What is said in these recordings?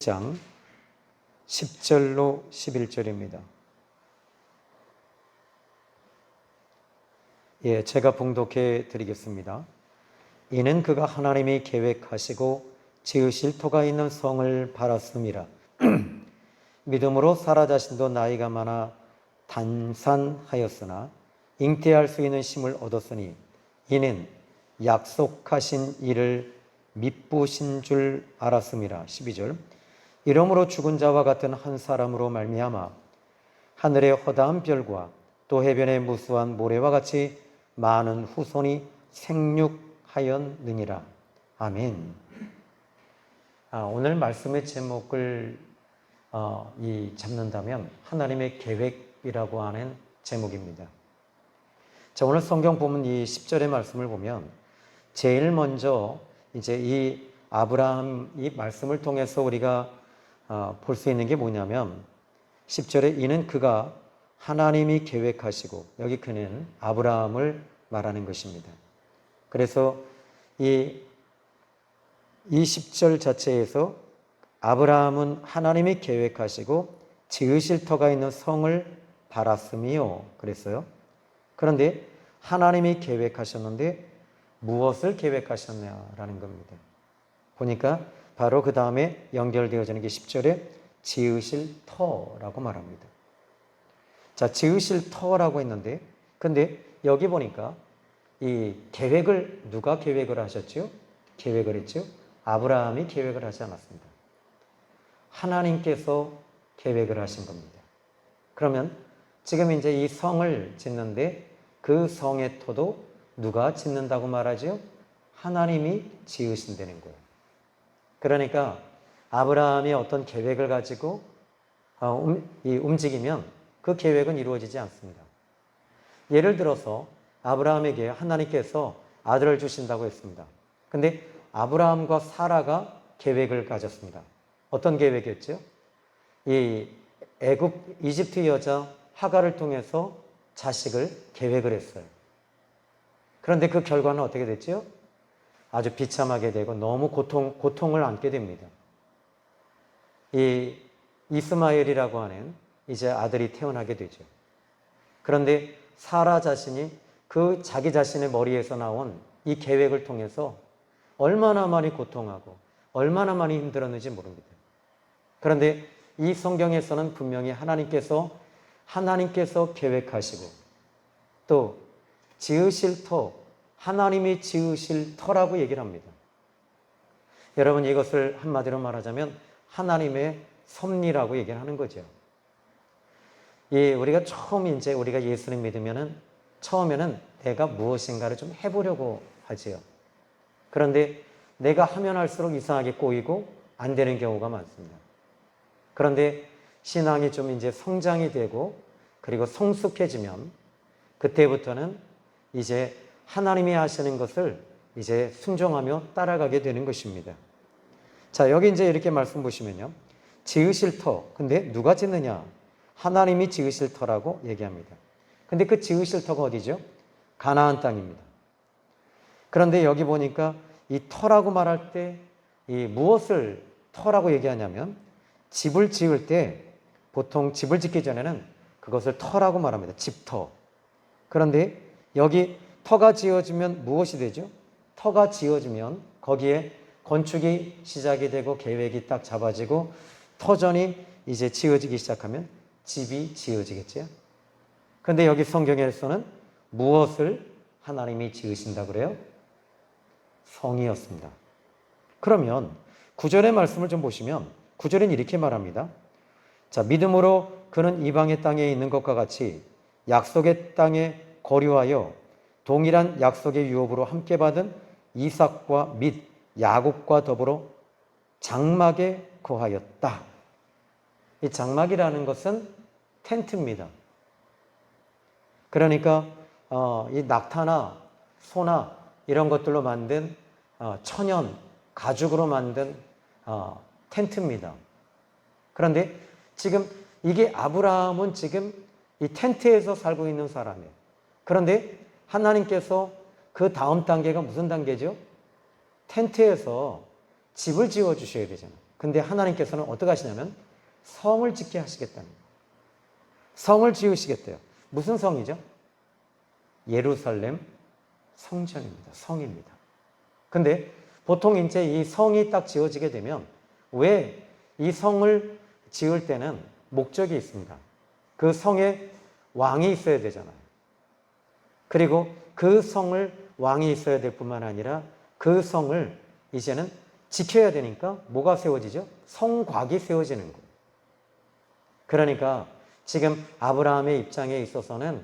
16장 10절로 11절입니다. 제가 봉독해 드리겠습니다. 이는 그가 하나님이 계획하시고 지으실 터가 있는 성을 바랐음이라. 믿음으로 사라 자신도 나이가 많아 단산하였으나 잉태할 수 있는 힘을 얻었으니 이는 약속하신 일을 미쁘신 줄 알았음이라. 12절. 이러므로 죽은 자와 같은 한 사람으로 말미암아 하늘의 허다한 별과 또 해변의 무수한 모래와 같이 많은 후손이 생육하였느니라. 아멘. 오늘 말씀의 제목을 잡는다면 하나님의 계획이라고 하는 제목입니다. 자, 오늘 성경 보면 이 10절의 말씀을 보면 제일 먼저 이제 이 아브라함 이 말씀을 통해서 우리가 볼 수 있는 게 뭐냐면 10절에 이는 그가 하나님이 계획하시고, 여기 그는 아브라함을 말하는 것입니다. 그래서 이 10절 자체에서 아브라함은 하나님이 계획하시고 지으실 터가 있는 성을 바랐으며 그랬어요. 그런데 하나님이 계획하셨는데 무엇을 계획하셨냐라는 겁니다. 보니까 바로 그 다음에 연결되어지는 게 10절에 지으실 터라고 말합니다. 자, 지으실 터라고 했는데, 근데 여기 보니까 이 계획을 누가 계획을 하셨죠? 계획을 했죠? 아브라함이 계획을 하지 않았습니다. 하나님께서 계획을 하신 겁니다. 그러면 지금 이제 이 성을 짓는데 그 성의 터도 누가 짓는다고 말하죠? 하나님이 지으신다는 거예요. 그러니까 아브라함이 어떤 계획을 가지고 움직이면 그 계획은 이루어지지 않습니다. 예를 들어서 아브라함에게 하나님께서 아들을 주신다고 했습니다. 근데 아브라함과 사라가 계획을 가졌습니다. 어떤 계획이었죠? 이집트 여자 하갈을 통해서 자식을 계획을 했어요. 그런데 그 결과는 어떻게 됐죠? 아주 비참하게 되고 너무 고통을 안게 됩니다. 이 이스마엘이라고 하는 이제 아들이 태어나게 되죠. 그런데 사라 자신이 그 자기 자신의 머리에서 나온 이 계획을 통해서 얼마나 많이 고통하고 얼마나 많이 힘들었는지 모릅니다. 그런데 이 성경에서는 분명히 하나님께서 계획하시고 또 지으실 터, 하나님이 지으실 터라고 얘기를 합니다. 여러분, 이것을 한마디로 말하자면 하나님의 섭리라고 얘기를 하는 거죠. 우리가 우리가 예수를 믿으면은 처음에는 내가 무엇인가를 좀 해보려고 하지요. 그런데 내가 하면 할수록 이상하게 꼬이고 안 되는 경우가 많습니다. 그런데 신앙이 좀 이제 성장이 되고 그리고 성숙해지면 그때부터는 이제 하나님이 하시는 것을 이제 순종하며 따라가게 되는 것입니다. 자, 여기 이제 이렇게 말씀 보시면요. 지으실 터. 근데 누가 짓느냐? 하나님이 지으실 터라고 얘기합니다. 근데 그 지으실 터가 어디죠? 가나안 땅입니다. 그런데 여기 보니까 이 터라고 말할 때 이 무엇을 터라고 얘기하냐면 집을 지을 때 보통 집을 짓기 전에는 그것을 터라고 말합니다. 집터. 그런데 여기 터가 지어지면 무엇이 되죠? 터가 지어지면 거기에 건축이 시작이 되고 계획이 딱 잡아지고 터전이 이제 지어지기 시작하면 집이 지어지겠죠. 그런데 여기 성경에서는 무엇을 하나님이 지으신다 그래요? 성이었습니다. 그러면 9절의 말씀을 좀 보시면 9절은 이렇게 말합니다. 자, 믿음으로 그는 이방의 땅에 있는 것과 같이 약속의 땅에 거류하여 동일한 약속의 유업으로 함께 받은 이삭과 및 야곱과 더불어 장막에 거하였다. 이 장막이라는 것은 텐트입니다. 그러니까 이 낙타나 소나 이런 것들로 만든 천연 가죽으로 만든 텐트입니다. 그런데 지금 이게 아브라함은 지금 이 텐트에서 살고 있는 사람이에요. 그런데 하나님께서 그 다음 단계가 무슨 단계죠? 텐트에서 집을 지어 주셔야 되잖아요. 근데 하나님께서는 어떻게 하시냐면 성을 짓게 하시겠다는 거예요. 성을 지으시겠대요. 무슨 성이죠? 예루살렘 성전입니다. 성입니다. 근데 보통 이제 이 성이 딱 지어지게 되면 왜 이 성을 지을 때는 목적이 있습니다. 그 성에 왕이 있어야 되잖아요. 그리고 그 성을 왕이 있어야 될 뿐만 아니라 그 성을 이제는 지켜야 되니까 뭐가 세워지죠? 성곽이 세워지는 거예요. 그러니까 지금 아브라함의 입장에 있어서는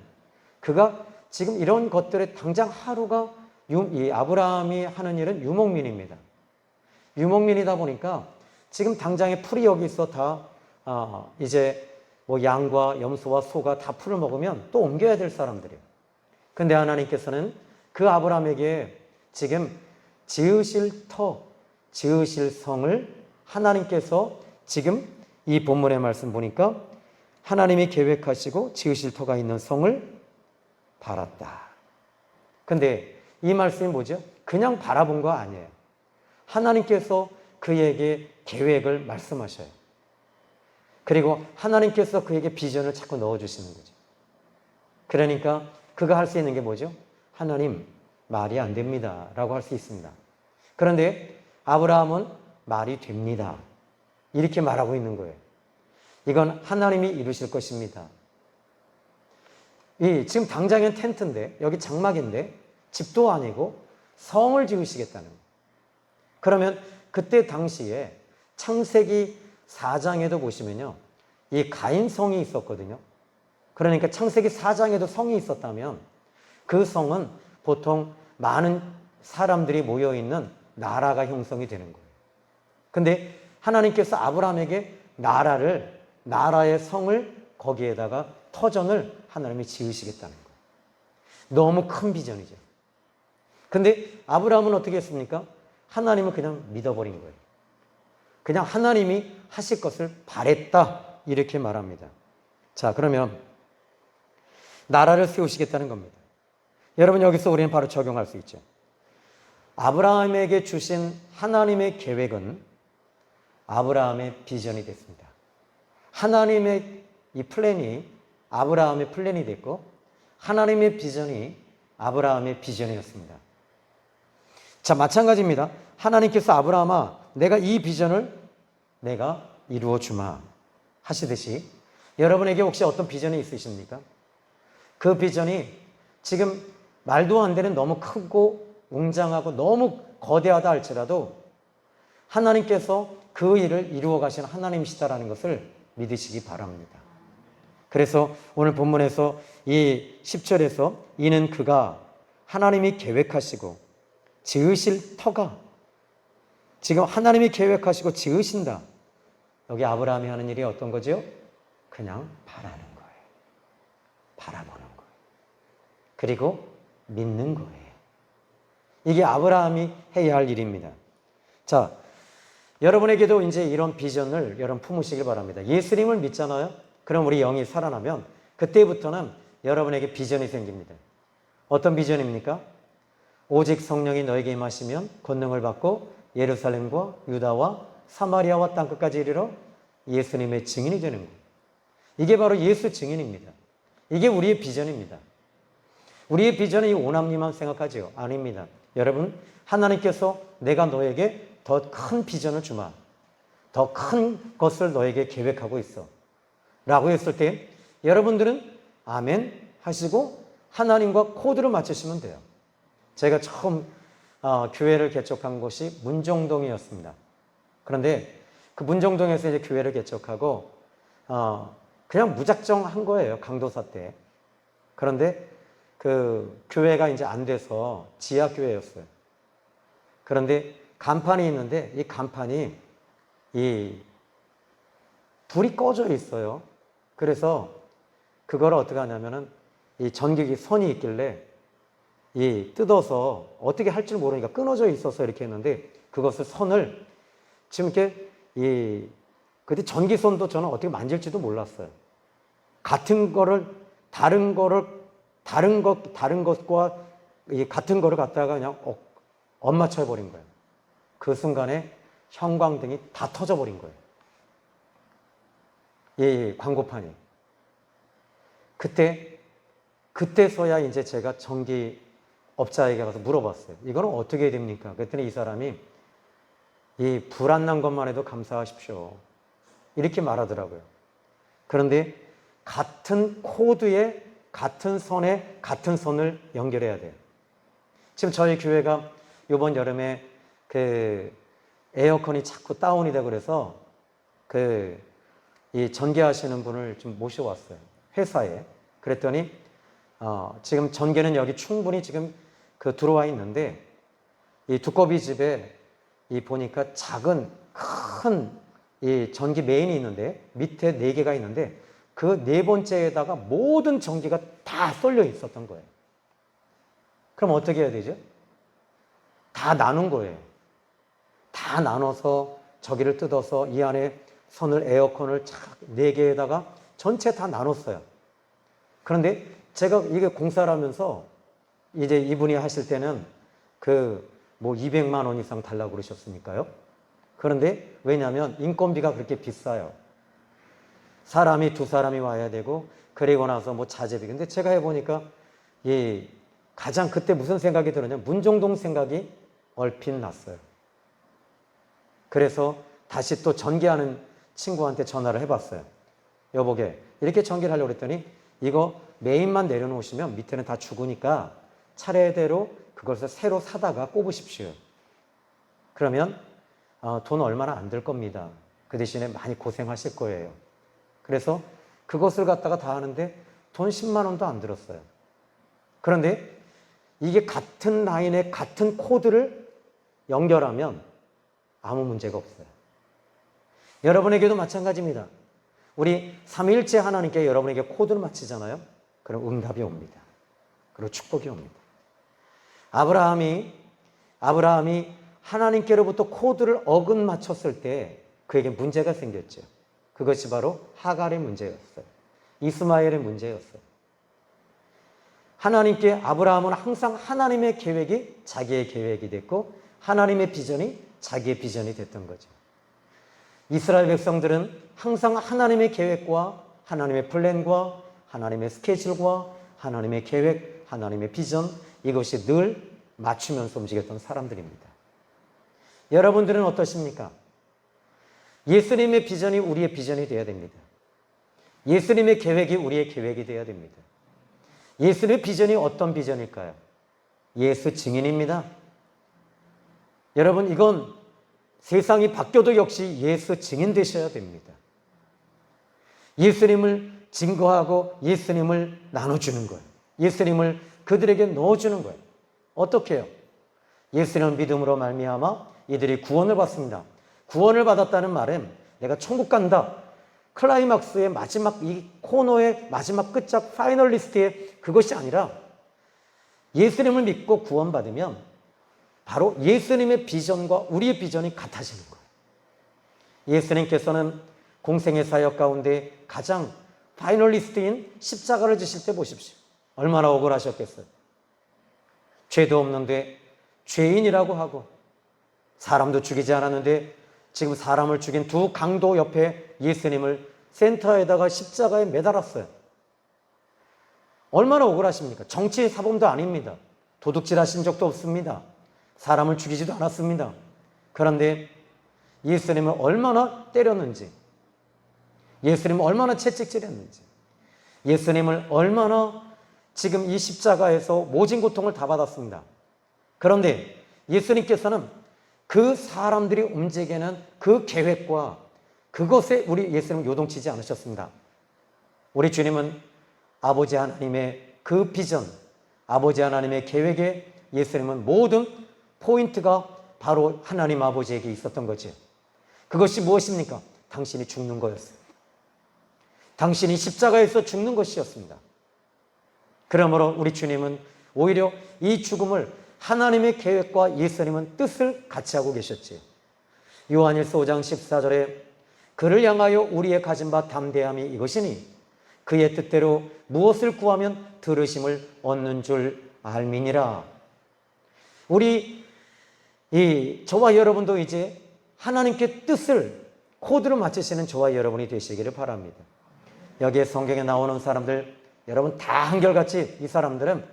그가 지금 이런 것들에 당장 하루가 이 아브라함이 하는 일은 유목민입니다. 유목민이다 보니까 지금 당장에 풀이 여기 있어 다 이제 뭐 양과 염소와 소가 다 풀을 먹으면 또 옮겨야 될 사람들이에요. 근데 하나님께서는 그 아브라함에게 지금 지으실 터, 지으실 성을 하나님께서 지금 이 본문의 말씀 보니까 하나님이 계획하시고 지으실 터가 있는 성을 바랐다. 근데 이 말씀이 뭐죠? 그냥 바라본 거 아니에요. 하나님께서 그에게 계획을 말씀하셔요. 그리고 하나님께서 그에게 비전을 자꾸 넣어주시는 거죠. 그러니까 그가 할 수 있는 게 뭐죠? 하나님, 말이 안 됩니다 라고 할 수 있습니다. 그런데 아브라함은 말이 됩니다. 이렇게 말하고 있는 거예요. 이건 하나님이 이루실 것입니다. 지금 당장엔 텐트인데, 여기 장막인데, 집도 아니고 성을 지으시겠다는 거예요. 그러면 그때 당시에 창세기 4장에도 보시면요. 이 가인성이 있었거든요. 그러니까 창세기 4장에도 성이 있었다면 그 성은 보통 많은 사람들이 모여있는 나라가 형성이 되는 거예요. 근데 하나님께서 아브라함에게 나라의 성을 거기에다가 터전을 하나님이 지으시겠다는 거예요. 너무 큰 비전이죠. 근데 아브라함은 어떻게 했습니까? 하나님을 그냥 믿어버린 거예요. 그냥 하나님이 하실 것을 바랬다 이렇게 말합니다. 자, 그러면 나라를 세우시겠다는 겁니다. 여러분 여기서 우리는 바로 적용할 수 있죠. 아브라함에게 주신 하나님의 계획은 아브라함의 비전이 됐습니다. 하나님의 이 플랜이 아브라함의 플랜이 됐고 하나님의 비전이 아브라함의 비전이었습니다. 자, 마찬가지입니다. 하나님께서 아브라함아 내가 이 비전을 내가 이루어 주마 하시듯이 여러분에게 혹시 어떤 비전이 있으십니까? 그 비전이 지금 말도 안 되는 너무 크고 웅장하고 너무 거대하다 할지라도 하나님께서 그 일을 이루어 가시는 하나님이시다라는 것을 믿으시기 바랍니다. 그래서 오늘 본문에서 이 10절에서 이는 그가 하나님이 계획하시고 지으실 터가 지금 하나님이 계획하시고 지으신다. 여기 아브라함이 하는 일이 어떤 거죠? 그냥 바라는 거예요. 바라보는 거예요. 그리고 믿는 거예요. 이게 아브라함이 해야 할 일입니다. 자, 여러분에게도 이제 이런 비전을 여러분 품으시길 바랍니다. 예수님을 믿잖아요? 그럼 우리 영이 살아나면 그때부터는 여러분에게 비전이 생깁니다. 어떤 비전입니까? 오직 성령이 너에게 임하시면 권능을 받고 예루살렘과 유다와 사마리아와 땅끝까지 이르러 예수님의 증인이 되는 거예요. 이게 바로 예수 증인입니다. 이게 우리의 비전입니다. 우리의 비전은 이 오남리만 생각하죠? 아닙니다. 여러분, 하나님께서 내가 너에게 더 큰 비전을 주마. 더 큰 것을 너에게 계획하고 있어. 라고 했을 때 여러분들은 아멘 하시고 하나님과 코드를 맞추시면 돼요. 제가 처음 교회를 개척한 곳이 문정동이었습니다. 그런데 그 문정동에서 이제 교회를 개척하고 그냥 무작정 한 거예요. 강도사 때. 그런데 그 교회가 이제 안 돼서 지하교회였어요. 그런데 간판이 있는데 이 간판이 이 불이 꺼져 있어요. 그래서 그걸 어떻게 하냐면은 이 전기기 선이 있길래 이 뜯어서 어떻게 할 줄 모르니까 끊어져 있어서 이렇게 했는데 그것을 선을 지금 이렇게 그때 전기선도 저는 어떻게 만질지도 몰랐어요. 같은 거를 다른 것과 이 같은 거를 갖다가 그냥 엇맞춰 버린 거예요. 그 순간에 형광등이 다 터져버린 거예요. 예, 광고판이. 그때서야 이제 제가 전기업자에게 가서 물어봤어요. 이거는 어떻게 해야 됩니까? 그랬더니 이 사람이 이 불 안 난 것만 해도 감사하십시오. 이렇게 말하더라고요. 그런데 같은 코드에 같은 선에 같은 선을 연결해야 돼요. 지금 저희 교회가 이번 여름에 그 에어컨이 자꾸 다운이 되고 그래서 이 전개하시는 분을 좀 모셔왔어요. 회사에. 그랬더니 지금 전개는 여기 충분히 지금 들어와 있는데 이 두꺼비 집에 보니까 작은 큰 이 전기 메인이 있는데 밑에 4개가 있는데 그 4번째에다가 모든 전기가 다 쏠려 있었던 거예요. 그럼 어떻게 해야 되죠? 다 나눈 거예요. 다 나눠서 저기를 뜯어서 이 안에 선을 에어컨을 4개에다가 전체 다 나눴어요. 그런데 제가 이게 공사를 하면서 이제 이분이 하실 때는 200만 원 이상 달라고 그러셨으니까요. 그런데 왜냐하면 인건비가 그렇게 비싸요. 사람이 2사람이 와야 되고 그리고 나서 뭐 자재비. 근데 제가 해보니까 가장 그때 무슨 생각이 들었냐면 문정동 생각이 얼핏 났어요. 그래서 다시 또 전기하는 친구한테 전화를 해봤어요. 여보게 이렇게 전기를 하려고 했더니 이거 메인만 내려놓으시면 밑에는 다 죽으니까 차례대로 그것을 새로 사다가 꼽으십시오. 그러면 돈 얼마나 안 들 겁니다. 그 대신에 많이 고생하실 거예요. 그래서 그것을 갖다가 다 하는데 돈 10만 원도 안 들었어요. 그런데 이게 같은 라인에 같은 코드를 연결하면 아무 문제가 없어요. 여러분에게도 마찬가지입니다. 우리 삼위일체 하나님께 여러분에게 코드를 맞히잖아요. 그럼 응답이 옵니다. 그리고 축복이 옵니다. 아브라함이 하나님께로부터 코드를 어긋 맞췄을 때 그에게 문제가 생겼죠. 그것이 바로 하갈의 문제였어요. 이스마엘의 문제였어요. 하나님께 아브라함은 항상 하나님의 계획이 자기의 계획이 됐고 하나님의 비전이 자기의 비전이 됐던 거죠. 이스라엘 백성들은 항상 하나님의 계획과 하나님의 플랜과 하나님의 스케줄과 하나님의 계획, 하나님의 비전 이것이 늘 맞추면서 움직였던 사람들입니다. 여러분들은 어떠십니까? 예수님의 비전이 우리의 비전이 되어야 됩니다. 예수님의 계획이 우리의 계획이 되어야 됩니다. 예수님의 비전이 어떤 비전일까요? 예수 증인입니다. 여러분 이건 세상이 바뀌어도 역시 예수 증인 되셔야 됩니다. 예수님을 증거하고 예수님을 나눠주는 거예요. 예수님을 그들에게 넣어주는 거예요. 어떻게 해요? 예수님을 믿음으로 말미암아 이들이 구원을 받습니다. 구원을 받았다는 말은 내가 천국 간다. 클라이막스의 마지막 이 코너의 마지막 끝작 파이널리스트의 그것이 아니라 예수님을 믿고 구원받으면 바로 예수님의 비전과 우리의 비전이 같아지는 거예요. 예수님께서는 공생의 사역 가운데 가장 파이널리스트인 십자가를 지실 때 보십시오. 얼마나 억울하셨겠어요. 죄도 없는데 죄인이라고 하고 사람도 죽이지 않았는데 지금 사람을 죽인 2 강도 옆에 예수님을 센터에다가 십자가에 매달았어요. 얼마나 억울하십니까? 정치의 사범도 아닙니다. 도둑질 하신 적도 없습니다. 사람을 죽이지도 않았습니다. 그런데 예수님을 얼마나 때렸는지, 예수님을 얼마나 채찍질했는지, 예수님을 얼마나 지금 이 십자가에서 모진 고통을 다 받았습니다. 그런데 예수님께서는 그 사람들이 움직이는 그 계획과 그것에 우리 예수님은 요동치지 않으셨습니다. 우리 주님은 아버지 하나님의 그 비전, 아버지 하나님의 계획에 예수님은 모든 포인트가 바로 하나님 아버지에게 있었던 거죠. 그것이 무엇입니까? 당신이 죽는 거였어요. 당신이 십자가에서 죽는 것이었습니다. 그러므로 우리 주님은 오히려 이 죽음을 하나님의 계획과 예수님은 뜻을 같이 하고 계셨지요. 요한일서 5장 14절에 그를 향하여 우리의 가진 바 담대함이 이것이니 그의 뜻대로 무엇을 구하면 들으심을 얻는 줄 알미니라. 저와 여러분도 이제 하나님께 뜻을 코드로 맞추시는 저와 여러분이 되시기를 바랍니다. 여기에 성경에 나오는 사람들, 여러분 다 한결같이, 이 사람들은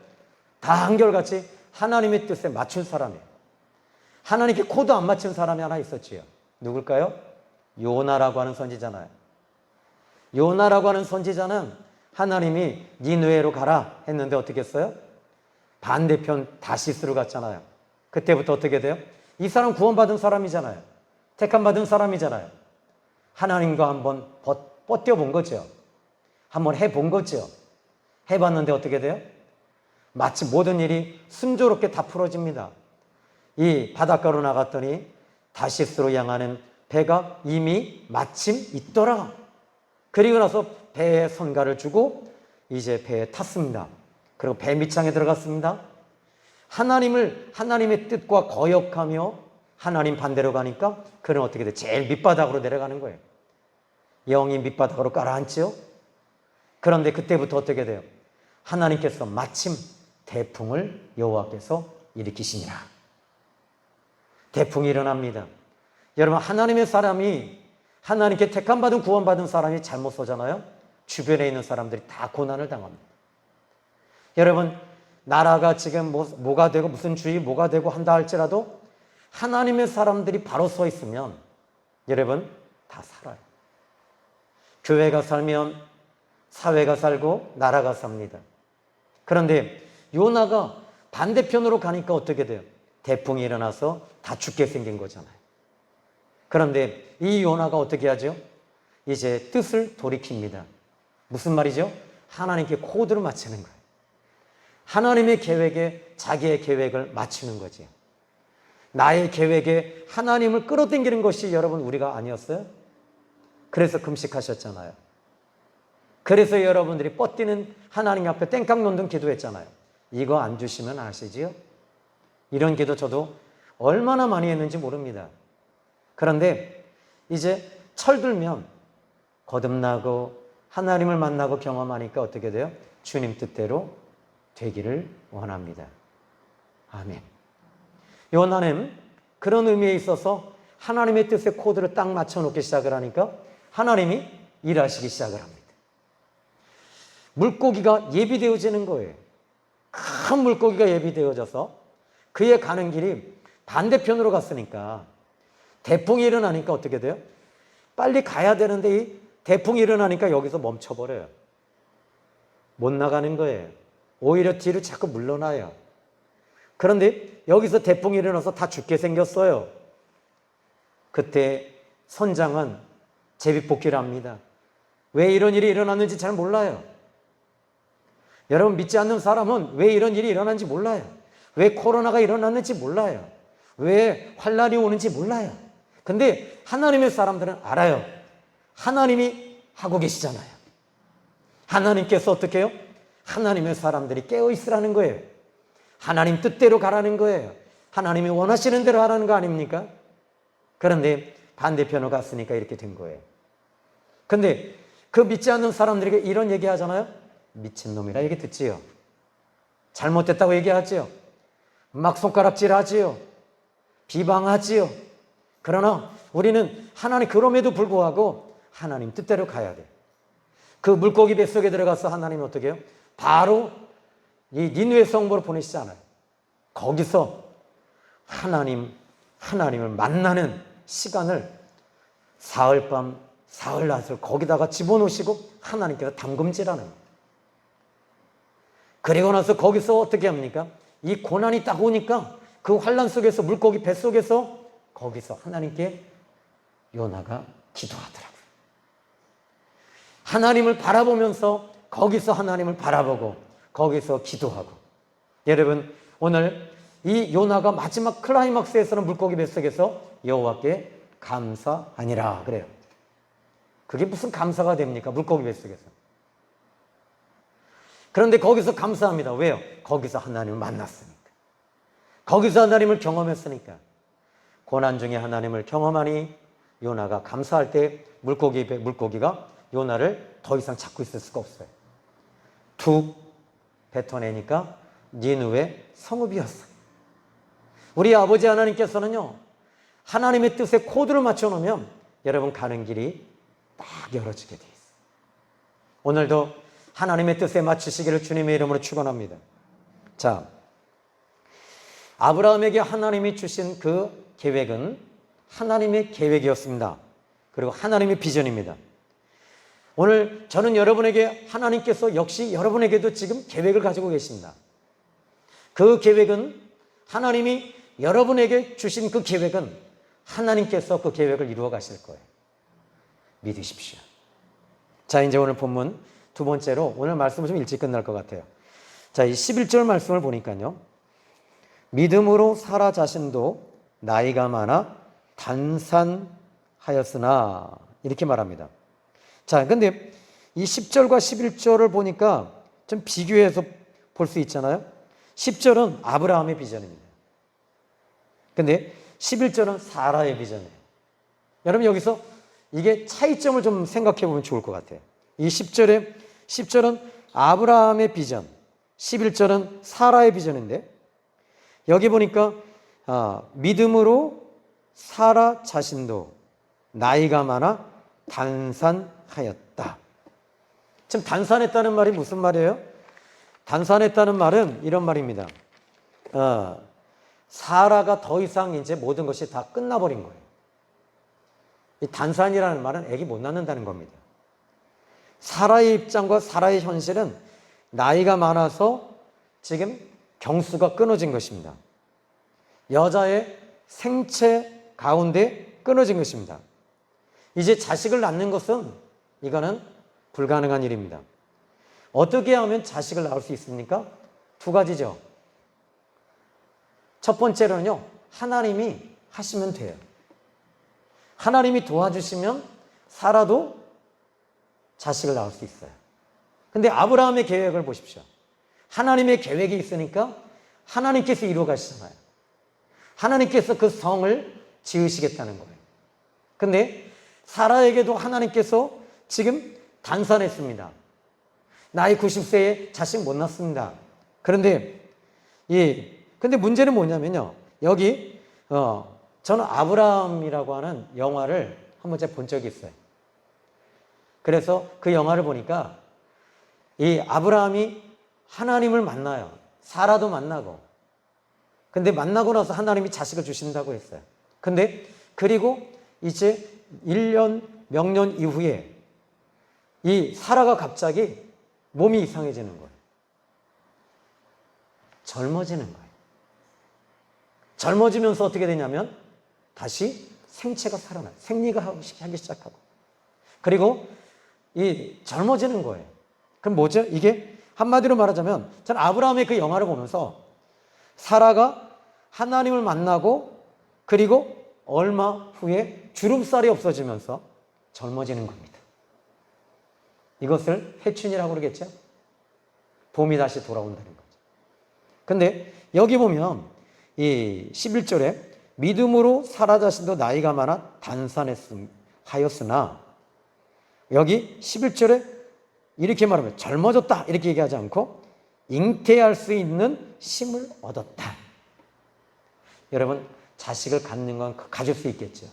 다 한결같이 하나님의 뜻에 맞춘 사람이에요. 하나님께 코드 안 맞춘 사람이 하나 있었지요. 누굴까요? 요나라고 하는 선지자나요. 요나라고 하는 선지자는 하나님이 니느웨로 가라 했는데 어떻게 했어요? 반대편 다시스로 갔잖아요. 그때부터 어떻게 돼요? 이 사람 구원받은 사람이잖아요. 택함받은 사람이잖아요. 하나님과 한번 뻗겨본 거죠. 한번 해본 거죠. 해봤는데 어떻게 돼요? 마치 모든 일이 순조롭게 다 풀어집니다. 이 바닷가로 나갔더니 다시스로 향하는 배가 이미 마침 있더라. 그리고 나서 배에 선가를 주고 이제 배에 탔습니다. 그리고 배 밑창에 들어갔습니다. 하나님의 뜻과 거역하며 하나님 반대로 가니까 그는 어떻게 돼요? 제일 밑바닥으로 내려가는 거예요. 영이 밑바닥으로 깔아앉죠. 그런데 그때부터 어떻게 돼요? 하나님께서 마침 태풍을 여호와께서 일으키시니라. 태풍이 일어납니다. 여러분, 하나님의 사람이, 하나님께 택함받은 구원받은 사람이 잘못 서잖아요. 주변에 있는 사람들이 다 고난을 당합니다. 여러분, 나라가 지금 뭐가 되고 무슨 주의 뭐가 되고 한다 할지라도 하나님의 사람들이 바로 서 있으면 여러분 다 살아요. 교회가 살면 사회가 살고 나라가 삽니다. 그런데 요나가 반대편으로 가니까 어떻게 돼요? 태풍이 일어나서 다 죽게 생긴 거잖아요. 그런데 이 요나가 어떻게 하죠? 이제 뜻을 돌이킵니다. 무슨 말이죠? 하나님께 코드를 맞추는 거예요. 하나님의 계획에 자기의 계획을 맞추는 거죠. 나의 계획에 하나님을 끌어당기는 것이 여러분 우리가 아니었어요? 그래서 금식하셨잖아요. 그래서 여러분들이 뻗뛰는 하나님 앞에 땡깡 놓는 기도했잖아요. 이거 안 주시면 아시지요? 이런 기도 저도 얼마나 많이 했는지 모릅니다. 그런데 이제 철들면 거듭나고 하나님을 만나고 경험하니까 어떻게 돼요? 주님 뜻대로 되기를 원합니다. 아멘. 요나는 그런 의미에 있어서 하나님의 뜻에 코드를 딱 맞춰놓기 시작을 하니까 하나님이 일하시기 시작을 합니다. 물고기가 예비되어지는 거예요. 큰 물고기가 예비되어져서 그의 가는 길이 반대편으로 갔으니까 태풍이 일어나니까 어떻게 돼요? 빨리 가야 되는데 이 태풍이 일어나니까 여기서 멈춰버려요. 못 나가는 거예요. 오히려 뒤로 자꾸 물러나요. 그런데 여기서 태풍이 일어나서 다 죽게 생겼어요. 그때 선장은 제비뽑기를 합니다. 왜 이런 일이 일어났는지 잘 몰라요. 여러분, 믿지 않는 사람은 왜 이런 일이 일어났는지 몰라요. 왜 코로나가 일어났는지 몰라요. 왜 환란이 오는지 몰라요. 근데 하나님의 사람들은 알아요. 하나님이 하고 계시잖아요. 하나님께서 어떻게 해요? 하나님의 사람들이 깨어있으라는 거예요. 하나님 뜻대로 가라는 거예요. 하나님이 원하시는 대로 하라는 거 아닙니까? 그런데 반대편으로 갔으니까 이렇게 된 거예요. 근데 그 믿지 않는 사람들에게 이런 얘기 하잖아요. 미친놈이라 얘기 듣지요. 잘못됐다고 얘기하지요. 막 손가락질 하지요. 비방하지요. 그러나 우리는 하나님, 그럼에도 불구하고 하나님 뜻대로 가야 돼요. 그 물고기 뱃속에 들어가서 하나님은 어떻게 해요? 바로 이 니느웨 성부로 보내시잖아요. 거기서 하나님을 만나는 시간을 사흘밤, 사흘낮을 거기다가 집어넣으시고 하나님께서 담금질하는 거예요. 그리고 나서 거기서 어떻게 합니까? 이 고난이 딱 오니까 그 환란 속에서 물고기 뱃속에서 거기서 하나님께 요나가 기도하더라고요. 하나님을 바라보면서 거기서 하나님을 바라보고 거기서 기도하고. 여러분, 오늘 이 요나가 마지막 클라이막스에서는 물고기 뱃속에서 여호와께 감사하니라 그래요. 그게 무슨 감사가 됩니까? 물고기 뱃속에서. 그런데 거기서 감사합니다. 왜요? 거기서 하나님을 만났으니까. 거기서 하나님을 경험했으니까. 고난 중에 하나님을 경험하니 요나가 감사할 때 물고기가 요나를 더 이상 찾고 있을 수가 없어요. 툭 뱉어내니까 니느웨 성읍이었어요. 우리 아버지 하나님께서는요, 하나님의 뜻에 코드를 맞춰 놓으면 여러분 가는 길이 딱 열어지게 돼 있어요. 오늘도 하나님의 뜻에 맞추시기를 주님의 이름으로 축원합니다. 자, 아브라함에게 하나님이 주신 그 계획은 하나님의 계획이었습니다. 그리고 하나님의 비전입니다. 오늘 저는 여러분에게 하나님께서 역시 여러분에게도 지금 계획을 가지고 계십니다. 그 계획은 하나님이 여러분에게 주신 그 계획은 하나님께서 그 계획을 이루어 가실 거예요. 믿으십시오. 자, 이제 오늘 본문 두 번째로 오늘 말씀은 좀 일찍 끝날 것 같아요. 자, 이 11절 말씀을 보니까요. 믿음으로 사라 자신도 나이가 많아 단산하였으나 이렇게 말합니다. 자, 근데 이 10절과 11절을 보니까 좀 비교해서 볼 수 있잖아요. 10절은 아브라함의 비전입니다. 근데 11절은 사라의 비전이에요. 여러분 여기서 이게 차이점을 좀 생각해 보면 좋을 것 같아요. 이 10절은 아브라함의 비전, 11절은 사라의 비전인데 여기 보니까 믿음으로 사라 자신도 나이가 많아 단산하였다. 지금 단산했다는 말이 무슨 말이에요? 단산했다는 말은 이런 말입니다. 사라가 더 이상 이제 모든 것이 다 끝나버린 거예요. 이 단산이라는 말은 애기 못 낳는다는 겁니다. 사라의 입장과 사라의 현실은 나이가 많아서 지금 경수가 끊어진 것입니다. 여자의 생체 가운데 끊어진 것입니다. 이제 자식을 낳는 것은 이거는 불가능한 일입니다. 어떻게 하면 자식을 낳을 수 있습니까? 두 가지죠. 첫 번째로는요, 하나님이 하시면 돼요. 하나님이 도와주시면 사라도 자식을 낳을 수 있어요. 근데 아브라함의 계획을 보십시오. 하나님의 계획이 있으니까 하나님께서 이루어 가시잖아요. 하나님께서 그 성을 지으시겠다는 거예요. 근데 사라에게도 하나님께서 지금 단산했습니다. 나이 90세에 자식 못 낳습니다. 그런데 근데 문제는 뭐냐면요. 여기 저는 아브라함이라고 하는 영화를 한 번째 본 적이 있어요. 그래서 그 영화를 보니까 이 아브라함이 하나님을 만나요. 사라도 만나고. 근데 만나고 나서 하나님이 자식을 주신다고 했어요. 근데 그리고 이제 1년, 명년 이후에 이 사라가 갑자기 몸이 이상해지는 거예요. 젊어지는 거예요. 젊어지면서 어떻게 되냐면 다시 생체가 살아나요. 생리가 하기 시작하고. 그리고 이 젊어지는 거예요. 그럼 뭐죠? 이게 한마디로 말하자면 저는 아브라함의 그 영화를 보면서 사라가 하나님을 만나고 그리고 얼마 후에 주름살이 없어지면서 젊어지는 겁니다. 이것을 해춘이라고 그러겠죠? 봄이 다시 돌아온다는 거죠. 근데 여기 보면 이 11절에 믿음으로 사라 자신도 나이가 많아 단산하였으나 여기 11절에 이렇게 말하면 젊어졌다 이렇게 얘기하지 않고 잉태할 수 있는 힘을 얻었다. 여러분 자식을 갖는 건 가질 수 있겠죠.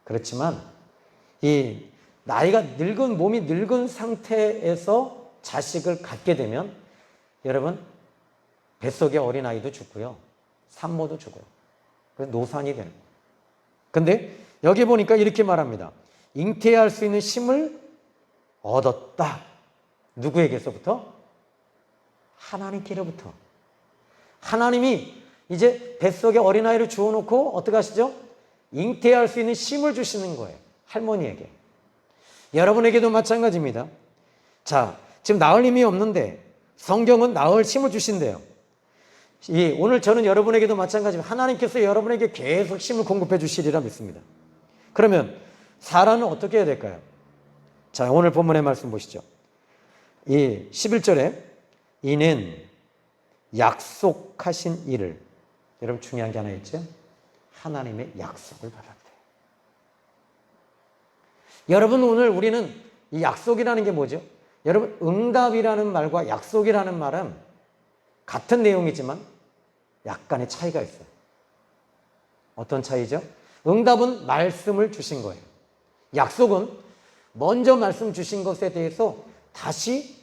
그렇지만 이 나이가 늙은 몸이 늙은 상태에서 자식을 갖게 되면 여러분 뱃속의 어린아이도 죽고요. 산모도 죽어요. 그래서 노산이 되는 거예요. 근데 여기 보니까 이렇게 말합니다. 잉태할 수 있는 힘을 얻었다. 누구에게서부터? 하나님께로부터. 하나님이 이제 뱃속에 어린아이를 주워놓고 어떻게 하시죠? 잉태할 수 있는 힘을 주시는 거예요. 할머니에게. 여러분에게도 마찬가지입니다. 자, 지금 낳을 힘이 없는데 성경은 낳을 힘을 주신대요. 오늘 저는 여러분에게도 마찬가지입니다. 하나님께서 여러분에게 계속 힘을 공급해 주시리라 믿습니다. 그러면 사라는 어떻게 해야 될까요? 자, 오늘 본문의 말씀 보시죠. 이 11절에 이는 약속하신 일을, 여러분 중요한 게 하나 있죠? 하나님의 약속을 받았대요. 여러분 오늘 우리는 이 약속이라는 게 뭐죠? 여러분 응답이라는 말과 약속이라는 말은 같은 내용이지만 약간의 차이가 있어요. 어떤 차이죠? 응답은 말씀을 주신 거예요. 약속은 먼저 말씀 주신 것에 대해서 다시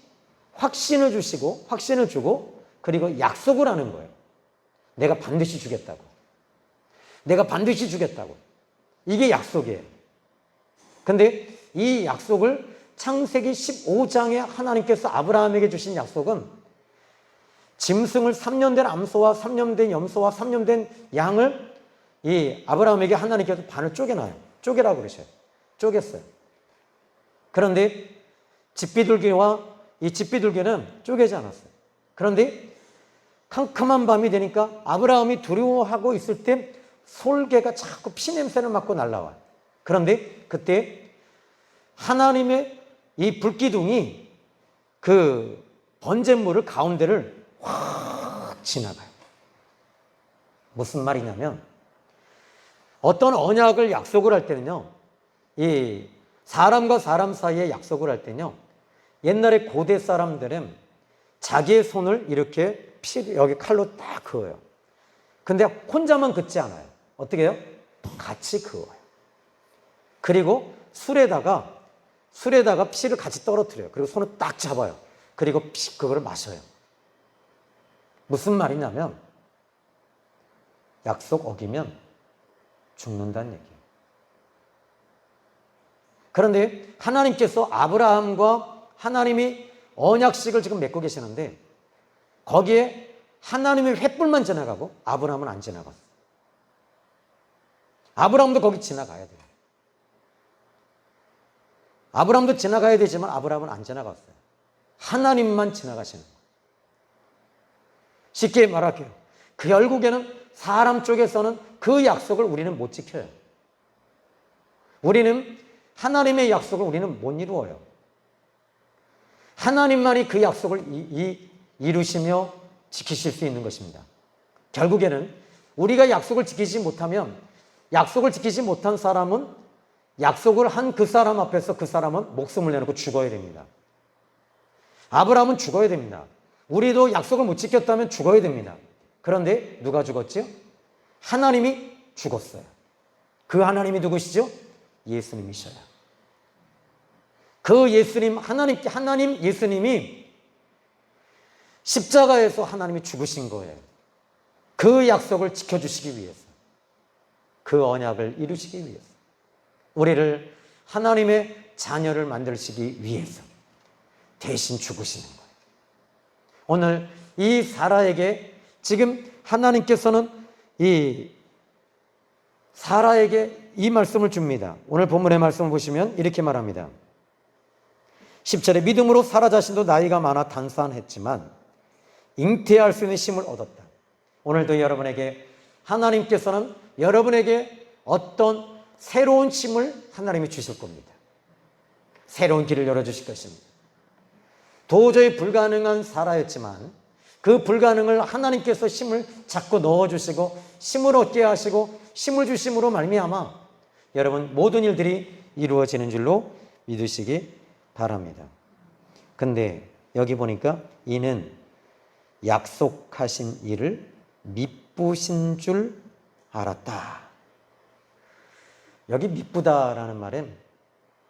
확신을 주고 그리고 약속을 하는 거예요. 내가 반드시 주겠다고. 내가 반드시 주겠다고. 이게 약속이에요. 근데 이 약속을 창세기 15장에 하나님께서 아브라함에게 주신 약속은 짐승을 3년 된 암소와 3년 된 염소와 3년 된 양을 이 아브라함에게 하나님께서 반을 쪼개놔요. 쪼개라고 그러셔요. 쪼갰어요. 그런데 집비둘기와 이 집비둘기는 쪼개지 않았어요. 그런데 캄캄한 밤이 되니까 아브라함이 두려워하고 있을 때 솔개가 자꾸 피냄새를 맡고 날아와요. 그런데 그때 하나님의 이 불기둥이 그 번제물을 가운데를 확 지나가요. 무슨 말이냐면 어떤 언약을 약속을 할 때는요, 이 사람과 사람 사이에 약속을 할 때는요, 옛날에 고대 사람들은 자기의 손을 이렇게 여기 칼로 딱 그어요. 근데 혼자만 긋지 않아요. 어떻게 해요? 같이 그어요. 그리고 술에다가 피를 같이 떨어뜨려요. 그리고 손을 딱 잡아요. 그리고 그거를 마셔요. 무슨 말이냐면 약속 어기면 죽는다는 얘기예요. 그런데 하나님께서 아브라함과 하나님이 언약식을 지금 맺고 계시는데 거기에 하나님의 횃불만 지나가고 아브라함은 안 지나갔어요. 아브라함도 거기 지나가야 돼요. 아브라함도 지나가야 되지만 아브라함은 안 지나갔어요. 하나님만 지나가시는 거예요. 쉽게 말할게요. 결국에는 사람 쪽에서는 그 약속을 우리는 못 지켜요. 우리는 하나님의 약속을 우리는 못 이루어요. 하나님만이 그 약속을 이루시며 지키실 수 있는 것입니다. 결국에는 우리가 약속을 지키지 못하면 약속을 지키지 못한 사람은 약속을 한 그 사람 앞에서 그 사람은 목숨을 내놓고 죽어야 됩니다. 아브라함은 죽어야 됩니다. 우리도 약속을 못 지켰다면 죽어야 됩니다. 그런데 누가 죽었죠? 하나님이 죽었어요. 그 하나님이 누구시죠? 예수님이셔요. 그 예수님, 하나님 예수님이 십자가에서 하나님이 죽으신 거예요. 그 약속을 지켜주시기 위해서. 그 언약을 이루시기 위해서. 우리를 하나님의 자녀를 만드시기 위해서 대신 죽으시는 거예요. 오늘 이 사라에게 지금 하나님께서는 이 사라에게 이 말씀을 줍니다. 오늘 본문의 말씀을 보시면 이렇게 말합니다. 10절에 믿음으로 사라 자신도 나이가 많아 단산했지만 잉태할 수 있는 힘을 얻었다. 오늘도 여러분에게 하나님께서는 여러분에게 어떤 새로운 힘을 하나님이 주실 겁니다. 새로운 길을 열어주실 것입니다. 도저히 불가능한 사라였지만 그 불가능을 하나님께서 힘을 자꾸 넣어주시고 힘을 얻게 하시고 힘을 주심으로 말미암아 여러분 모든 일들이 이루어지는 줄로 믿으시기 바랍니다. 근데 여기 보니까 이는 약속하신 일을 미쁘신 줄 알았다. 여기 미쁘다라는 말은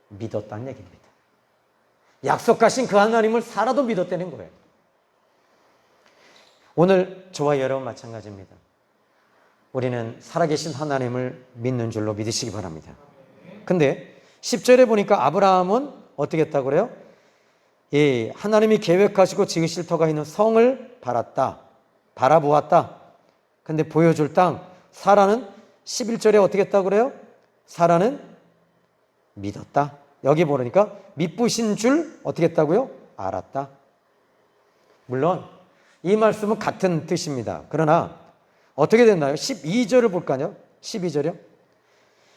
믿었다는 얘기입니다. 약속하신 그 하나님을 사라도 믿었다는 거예요. 오늘 저와 여러분 마찬가지입니다. 우리는 살아계신 하나님을 믿는 줄로 믿으시기 바랍니다. 근데 10절에 보니까 아브라함은 어떻게 했다고 그래요? 예, 하나님이 계획하시고 지으실 터가 있는 성을 바라보았다. 근데 보여줄 땅, 사라는 11절에 어떻게 했다고 그래요? 사라는 믿었다. 여기 보니까 미쁘신 줄 어떻게 했다고요? 알았다. 물론 이 말씀은 같은 뜻입니다. 그러나 어떻게 됐나요? 12절을 볼까요? 12절이요.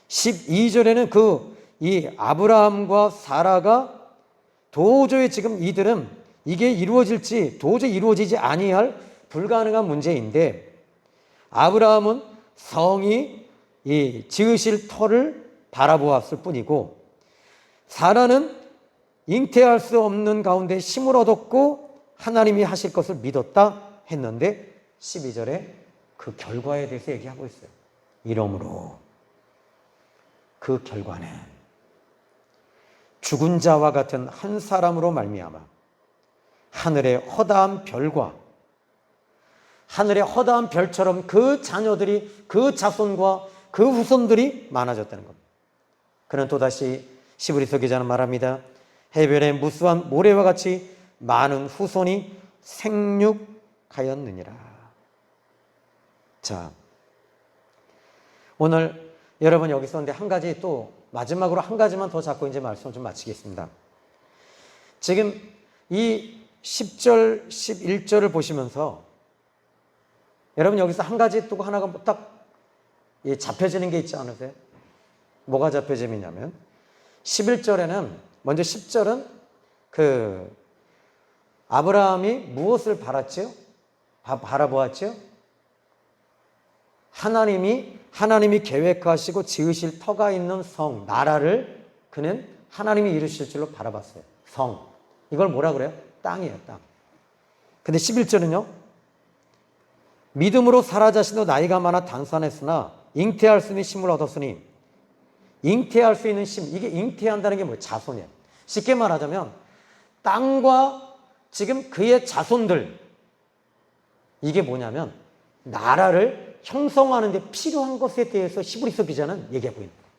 12절에는 이 아브라함과 사라가 도저히 지금 이들은 이게 이루어질지 도저히 이루어지지 아니할 불가능한 문제인데 아브라함은 성이 이 지으실 터를 바라보았을 뿐이고 사라는 잉태할 수 없는 가운데 힘을 얻었고 하나님이 하실 것을 믿었다 했는데 12절에 그 결과에 대해서 얘기하고 있어요. 이러므로 그 결과는 죽은 자와 같은 한 사람으로 말미암아 하늘의 허다한 별과 하늘의 허다한 별처럼 그 자녀들이, 그 자손과 그 후손들이 많아졌다는 겁니다. 그는 또다시 시브리서 기자는 말합니다. 해변의 무수한 모래와 같이 많은 후손이 생육하였느니라. 자, 오늘 여러분 여기서 근데 한 가지 또 마지막으로 한 가지만 더 잡고 이제 말씀을 좀 마치겠습니다. 지금 이 10절, 11절을 보시면서 여러분 여기서 한 가지 또 하나가 딱 잡혀지는 게 있지 않으세요? 뭐가 잡혀지냐면 11절에는 먼저 10절은 그 아브라함이 무엇을 바랐죠? 바라보았죠? 하나님이 계획하시고 지으실 터가 있는 성, 나라를 그는 하나님이 이루실 줄로 바라봤어요. 성. 이걸 뭐라 그래요? 땅이에요, 땅. 근데 11절은요. 믿음으로 사라 자신도 나이가 많아 단산했으나 잉태할 수 있는 힘을 얻었으니, 잉태할 수 있는 힘, 이게 잉태한다는 게 뭐예요? 자손이에요. 쉽게 말하자면 땅과 지금 그의 자손들, 이게 뭐냐면 나라를 형성하는 데 필요한 것에 대해서 히브리서 기자는 얘기하고 있는 거예요.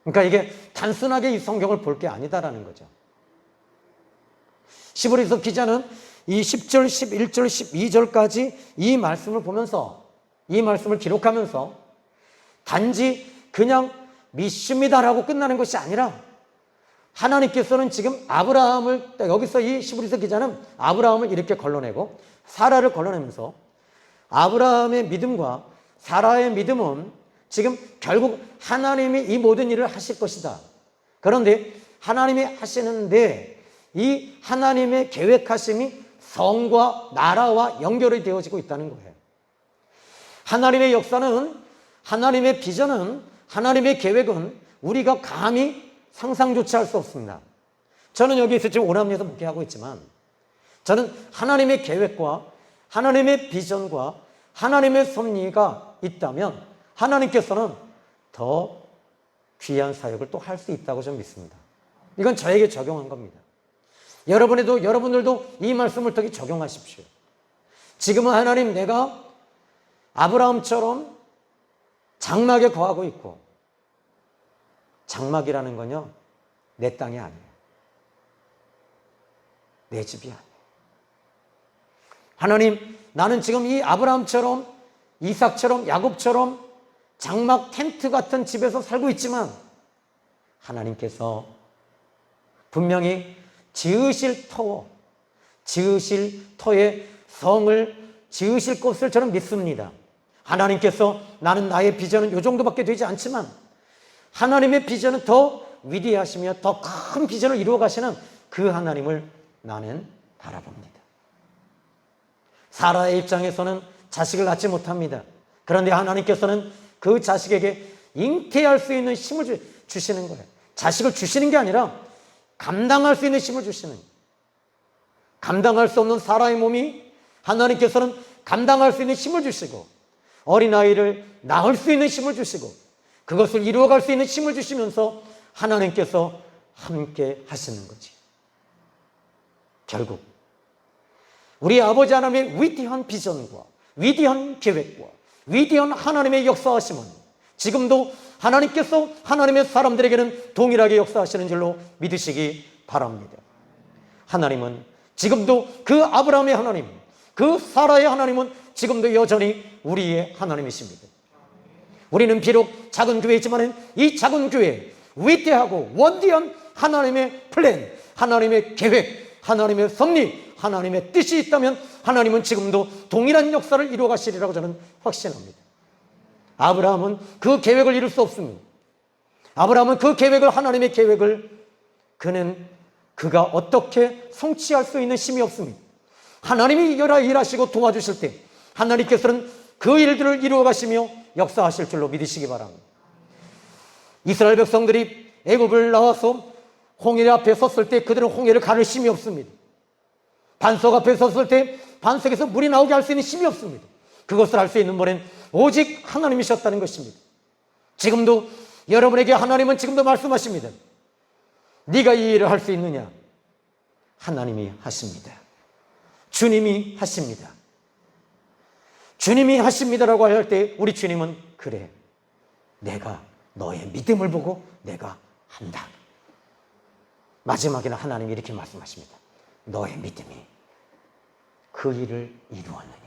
그러니까 이게 단순하게 이 성경을 볼 게 아니다라는 거죠. 히브리서 기자는 이 10절, 11절, 12절까지 이 말씀을 보면서, 이 말씀을 기록하면서 단지 그냥 믿습니다라고 끝나는 것이 아니라 하나님께서는 지금 아브라함을, 여기서 이 히브리서 기자는 아브라함을 이렇게 걸러내고 사라를 걸러내면서 아브라함의 믿음과 사라의 믿음은 지금 결국 하나님이 이 모든 일을 하실 것이다. 그런데 하나님이 하시는데 이 하나님의 계획하심이 성과 나라와 연결이 되어지고 있다는 거예요. 하나님의 역사는, 하나님의 비전은, 하나님의 계획은 우리가 감히 상상조차 할 수 없습니다. 저는 여기서 지금 오남리에서 목회하고 있지만 저는 하나님의 계획과 하나님의 비전과 하나님의 섭리가 있다면 하나님께서는 더 귀한 사역을 또 할 수 있다고 좀 믿습니다. 이건 저에게 적용한 겁니다. 여러분들도 이 말씀을 통해 적용하십시오. 지금은 하나님, 내가 아브라함처럼 장막에 거하고 있고, 장막이라는 건요, 내 땅이 아니에요. 내 집이 아니에요. 하나님, 나는 지금 이 아브라함처럼, 이삭처럼, 야곱처럼 장막 텐트 같은 집에서 살고 있지만 하나님께서 분명히 지으실 터에 성을 지으실 것을 저는 믿습니다. 하나님께서, 나는 나의 비전은 이 정도밖에 되지 않지만 하나님의 비전은 더 위대하시며 더 큰 비전을 이루어 가시는 그 하나님을 나는 바라봅니다. 사라의 입장에서는 자식을 낳지 못합니다. 그런데 하나님께서는 그 자식에게 잉태할 수 있는 힘을 주시는 거예요. 자식을 주시는 게 아니라 감당할 수 있는 힘을 주시는, 감당할 수 없는 사라의 몸이 하나님께서는 감당할 수 있는 힘을 주시고, 어린아이를 낳을 수 있는 힘을 주시고, 그것을 이루어갈 수 있는 힘을 주시면서 하나님께서 함께 하시는 거지. 결국 우리 아버지 하나님의 위대한 비전과 위대한 계획과 위대한 하나님의 역사하심은 지금도 하나님께서 하나님의 사람들에게는 동일하게 역사하시는 줄로 믿으시기 바랍니다. 하나님은 지금도 그 아브라함의 하나님, 그 사라의 하나님은 지금도 여전히 우리의 하나님이십니다. 우리는 비록 작은 교회이지만 이 작은 교회에 위대하고 원대한 하나님의 플랜, 하나님의 계획, 하나님의 섭리, 하나님의 뜻이 있다면 하나님은 지금도 동일한 역사를 이루어 가시리라고 저는 확신합니다. 아브라함은 그 계획을 이룰 수 없습니다. 아브라함은 그 계획을, 하나님의 계획을 그가 어떻게 성취할 수 있는 힘이 없습니다. 하나님이 일하시고 도와주실 때 하나님께서는 그 일들을 이루어 가시며 역사하실 줄로 믿으시기 바랍니다. 이스라엘 백성들이 애굽을 나와서 홍해 앞에 섰을 때 그들은 홍해를 가를 힘이 없습니다. 반석 앞에 섰을 때 반석에서 물이 나오게 할 수 있는 힘이 없습니다. 그것을 할 수 있는 분은 오직 하나님이셨다는 것입니다. 지금도 여러분에게 하나님은 지금도 말씀하십니다. 네가 이 일을 할 수 있느냐? 하나님이 하십니다. 주님이 하십니다. 주님이 하십니다라고 할 때 우리 주님은 그래, 내가 너의 믿음을 보고 내가 한다. 마지막에는 하나님이 이렇게 말씀하십니다. 너의 믿음이 그 일을 이루었느니라.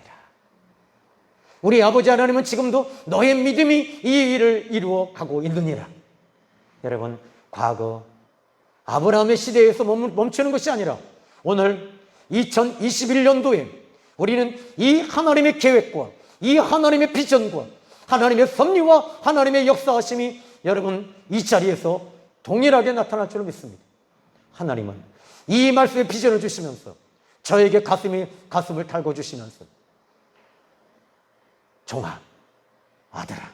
우리 아버지 하나님은 지금도 너의 믿음이 이 일을 이루어 가고 있느니라. 여러분, 과거 아브라함의 시대에서 멈추는 것이 아니라 오늘 2021년도에 우리는 이 하나님의 계획과 이 하나님의 비전과 하나님의 섭리와 하나님의 역사하심이 여러분 이 자리에서 동일하게 나타날 줄 믿습니다. 하나님은 이 말씀의 비전을 주시면서 저에게 가슴을 달궈 주시면서 종아, 아들아,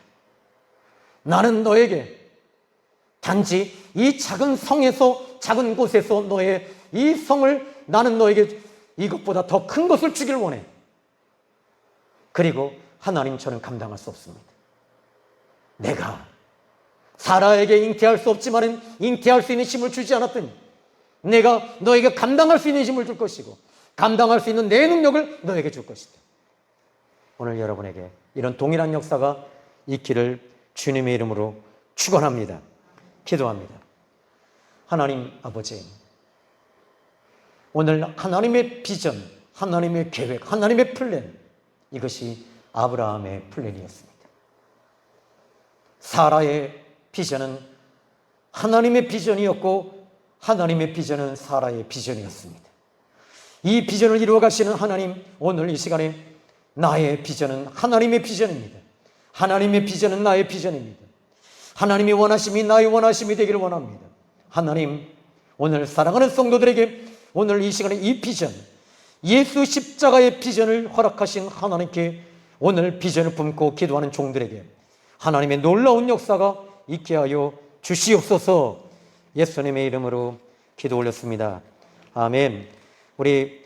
나는 너에게 단지 이 작은 성에서, 작은 곳에서 너의 이 성을 나는 너에게 이것보다 더 큰 것을 주길 원해. 그리고 하나님, 저는 감당할 수 없습니다. 내가 사라에게 잉태할 수 없지만은 잉태할 수 있는 힘을 주지 않았더니 내가 너에게 감당할 수 있는 힘을 줄 것이고 감당할 수 있는 내 능력을 너에게 줄 것이다. 오늘 여러분에게 이런 동일한 역사가 있기를 주님의 이름으로 축원합니다. 기도합니다. 하나님 아버지, 오늘 하나님의 비전, 하나님의 계획, 하나님의 플랜, 이것이 아브라함의 플랜이었습니다. 사라의 비전은 하나님의 비전이었고 하나님의 비전은 사라의 비전이었습니다. 이 비전을 이루어 가시는 하나님, 오늘 이 시간에 나의 비전은 하나님의 비전입니다. 하나님의 비전은 나의 비전입니다. 하나님이 원하심이 나의 원하심이 되기를 원합니다. 하나님, 오늘 사랑하는 성도들에게 오늘 이 시간에 이 비전, 예수 십자가의 비전을 허락하신 하나님께 오늘 비전을 품고 기도하는 종들에게 하나님의 놀라운 역사가 있게 하여 주시옵소서. 예수님의 이름으로 기도 올렸습니다. 아멘. 우리